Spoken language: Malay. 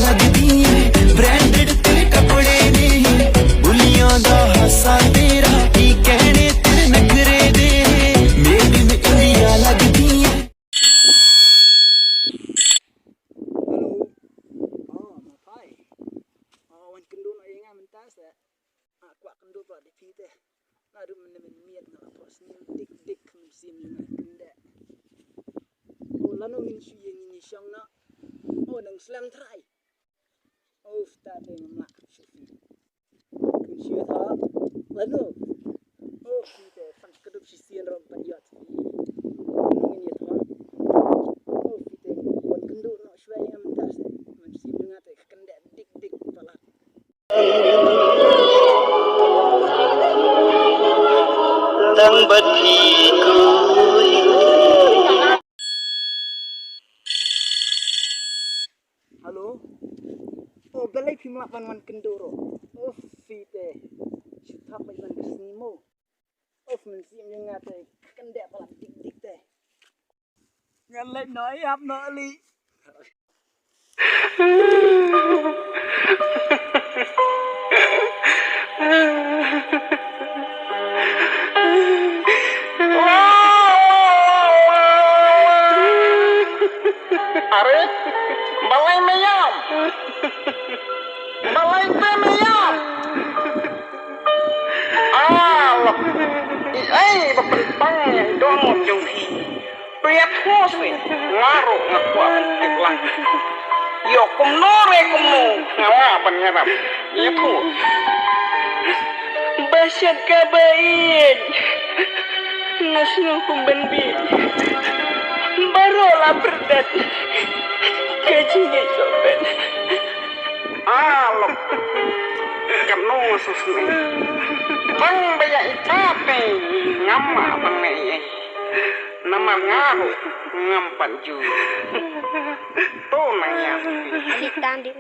लगदी है ब्रांडेड ते कपड़े ने बुलियां दा हासा तेरा की कहने तेरे नखरे दे मेड इन इंडिया लगदी है। Wan kendul nak ingat mentas tak? Kuat kendul pula di pite. Lalu menemeniat nak pas ni dik musim dengan kendak. Lalu min suye ni siang nak. Nang slam try. Sta dengan mak sufi. Kun suye tha. Lalu pite fan keduk sisian rom panjat. Nung ni tha. Pite wan kendul nak suye dengan mentas. Musim dengan te kendak dik pala. तंग बधी कोई Halo. Belai pimlak wan kenduro. Fite. Sitap bai wan kesnimo. Mensim yang ngate kendak pala dik teh. Ngalai nói hap no li. Are balai meyam balai meyam Allah bapentang dong jauh priat hoswe ngaruh ngakuat iklan yo kumno ngawa pengerap itu basyat kabain nasnu kumbenbi barulah berdat gajinya sobat alok kamno susmi bang banyak itape ngama bang nama ngaruh ngampan ju to nang yang Alitan di